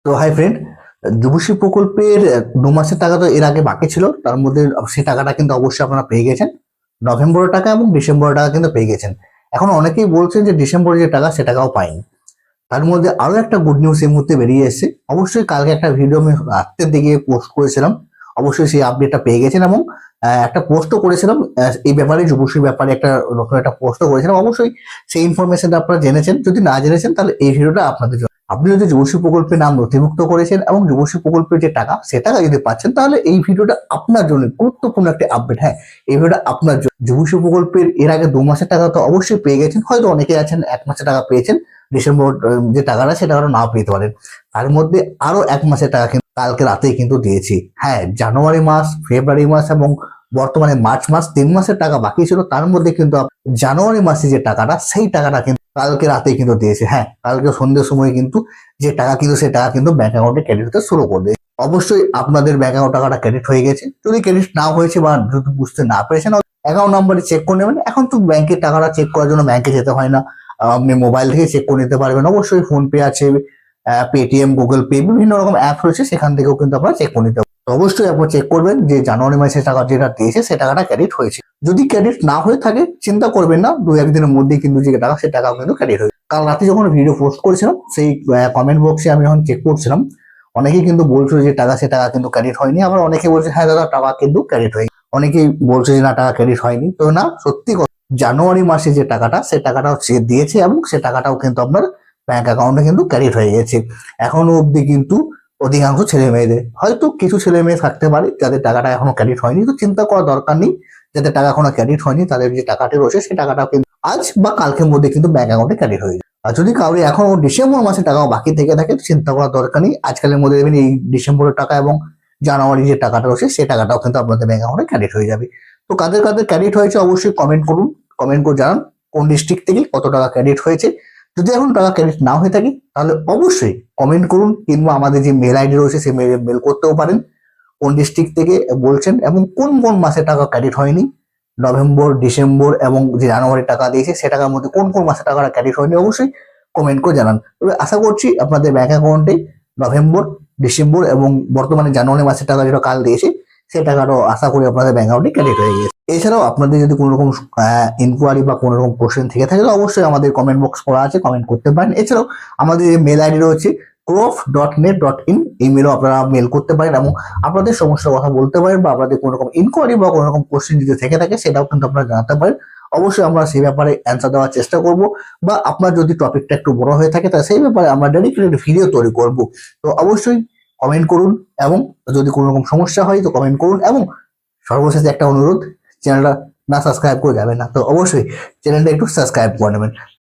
তো hi friend, Yuvashree প্রকল্পের 2 মাসের টাকা তো এর আগে বাকি ছিল। তার মধ্যে সেই টাকাটা কিন্তু অবশ্যই আপনারা পেয়ে গেছেন। নভেম্বরের টাকা এবং ডিসেম্বরের টাকা কিন্তু পেয়ে গেছেন। এখন অনেকেই বলছেন যে ডিসেম্বরের যে টাকা সে টাকাও পাইনি। তার মধ্যে আরো একটা গুড নিউজ এই মুহূর্তে বেরিয়ে এসেছে। অবশ্যই কালকে একটা ভিডিও আমি রাত্রের দিকে পোস্ট করেছিলাম। অবশ্যই সেই আপডেটটা পেয়ে গেছেন এবং একটা পোস্টও করেছিলাম এই ব্যাপারে, যুবশ্রীর ব্যাপারে একটা নতুন একটা পোস্টও করেছিলাম। অবশ্যই সেই ইনফরমেশনটা আপনারা জেনেছেন। যদি না জেনেছেন তাহলে এই ভিডিওটা আপনাদের জন্য। আপনি যদি যুবশ্রী প্রকল্পের নাম নথিভুক্ত করেছেন এবং যুবশ্রী প্রকল্পের যে টাকা সে টাকা যদি পাচ্ছেন, তাহলে এই ভিডিওটা আপনার জন্য গুরুত্বপূর্ণ একটা আপডেট। হ্যাঁ, এই ভিডিওটা আপনার জন্য। যুবশ্রী প্রকল্পের এর আগে 2 মাসের টাকা তো অবশ্যই পেয়ে গেছেন, হয়তো অনেকে আছেন 1 মাসের টাকা পেয়েছেন। ডিসেম্বর যে টাকাটা সেটা আরো নাও পেতে পারেন। তার মধ্যে আরো 1 মাসের টাকা কিন্তু কালকে রাতেই কিন্তু দিয়েছি। হ্যাঁ, জানুয়ারি মাস, ফেব্রুয়ারি মাস এবং বর্তমানে মার্চ মাস, 3 মাসের টাকা বাকি ছিল। তার মধ্যে কিন্তু জানুয়ারি মাসে যে টাকাটা সেই টাকাটা কিন্তু কালকে রাতেই কিন্তু দিয়েছে। হ্যাঁ, কালকে সন্ধ্যের সময় কিন্তু যে টাকা কিন্তু সেই টাকা কিন্তু ব্যাংক অ্যাকাউন্টে ক্রেডিট হতে শুরু করবে। অবশ্যই আপনাদের ব্যাংক অ্যাকাউন্ট টাকাটা ক্রেডিট হয়ে গেছে। যদি ক্রেডিট না হয়েছে বা যদি বুঝতে না পেরেছেন, অ্যাকাউন্ট নাম্বারে চেক করে নেবেন। এখন তো ব্যাংকের টাকাটা চেক করার জন্য ব্যাংকে যেতে হয় না, আপনি মোবাইল থেকে চেক করে নিতে পারবেন। অবশ্যই ফোন পে আছে, পেটিএম, গুগল পে, বিভিন্ন রকম অ্যাপ রয়েছে, সেখান থেকেও কিন্তু আপনারা চেক করে নিতে পারবেন। তো অবশ্যই আপনারা চেক করবেন যে জানুয়ারি মাসের টাকা যেটা দিয়েছে সে টাকাটা ক্রেডিট হয়েছে। যদি ক্রেডিট না হয়ে থাকে চিন্তা করবেন না, 2-1 দিনের মধ্যেই কিন্তু যে টাকা সে টাকাও কিন্তু ক্রেডিট হয়েছে। কাল রাতে যখন ভিডিও পোস্ট করেছিলাম সেই কমেন্ট বক্সে আমি যখন চেক করছিলাম, অনেকেই কিন্তু বলছিল যে টাকা সে টাকা কিন্তু ক্রেডিট হয়নি। আবার অনেকে বলছে হ্যাঁ দাদা টাকা কিন্তু ক্রেডিট হয়নি। অনেকেই বলছে যে না টাকা ক্রেডিট হয়নি। তো না, সত্যি কথা, জানুয়ারি মাসে যে টাকাটা সে টাকাটাও সে দিয়েছে এবং সে টাকাটাও কিন্তু আপনার ব্যাংক অ্যাকাউন্টে কিন্তু ক্রেডিট হয়ে গেছে। এখনো অবধি কিন্তু অধিকাংশ ছেলে মেয়েদের, হয়তো কিছু ছেলে মেয়ে থাকতে পারে যাদের টাকাটা এখনো ক্রেডিট হয়নি, তো চিন্তা করার দরকার নেই। যাদের টাকা এখনো ক্রেডিট হয়নি তাদের যে টাকাটি রয়েছে সেই টাকাটাও কিন্তু আজ বা কালকের মধ্যে কিন্তু ব্যাংক অ্যাকাউন্টে ক্রেডিট হয়ে যাবে। আর যদি কাউরি এখনো ডিসেম্বর মাসে টাকাও বাকি থেকে থাকে তো চিন্তা করার দরকার নেই। আজকালের মধ্যে দেখবেন এই ডিসেম্বরের টাকা এবং জানুয়ারি যে টাকাটা রয়েছে সেই টাকাটাও কিন্তু আপনাদের ব্যাংক অ্যাকাউন্টে ক্রেডিট হয়ে যাবে। তো কাদের কাদের ক্রেডিট হয়েছে অবশ্যই কমেন্ট করুন। কমেন্ট করে জানান কোন ডিস্ট্রিক্ট থেকে কত টাকা ক্রেডিট হয়েছে। যদি এখন টাকা ক্রেডিট না হয়ে থাকে তাহলে অবশ্যই কমেন্ট করুন, কিংবা আমাদের যে মেল আইডি রয়েছে সেই মেলে মেল করতেও পারেন কোন ডিস্ট্রিক্ট থেকে বলছেন এবং কোন কোন মাসে টাকা ক্রেডিট হয়নি। নভেম্বর, ডিসেম্বর এবং যে জানুয়ারি টাকা দিয়েছে সে টাকার মধ্যে কোন কোন মাসে টাকাটা ক্রেডিট হয়নি অবশ্যই কমেন্ট করে জানান। তবে আশা করছি আপনাদের ব্যাংক অ্যাকাউন্টে নভেম্বর, ডিসেম্বর এবং বর্তমানে জানুয়ারি মাসের টাকা যেটা কাল দিয়েছে সেই টাকাটাও আশা করি আপনাদের ব্যাংক অ্যাকাউন্টে ক্রেডিট হয়ে গেছে। এছাড়াও আপনাদের যদি কোনো রকম ইনকোয়ারি বা কোনো রকম কোশ্চেন থেকে থাকে তো অবশ্যই আমাদের কমেন্ট বক্স করা আছে, কমেন্ট করতে পারেন। এছাড়াও আমাদের যে মেল আইডি রয়েছে growth.net.in, এই মেলও আপনারা মেল করতে পারেন এবং আপনাদের সমস্যার কথা বলতে পারেন, বা আপনাদের কোনো রকম ইনকোয়ারি বা কোনো রকম কোশ্চেন যদি থেকে থাকে সেটাও কিন্তু আপনারা জানাতে পারেন। অবশ্যই আমরা সেই ব্যাপারে অ্যান্সার দেওয়ার চেষ্টা করব, বা আপনার যদি টপিকটা একটু বড় হয়ে থাকে তাহলে সেই ব্যাপারে আমরা ডেডিকেটেড ভিডিও তৈরি করব। তো অবশ্যই কমেন্ট করুন এবং যদি কোনো রকম সমস্যা হয় তো কমেন্ট করুন। এবং সর্বশেষে একটা অনুরোধ, চ্যানেলটা না সাবস্ক্রাইব করে যাবেন না, তো অবশ্যই চ্যানেলটা একটু সাবস্ক্রাইব করে নেবেন।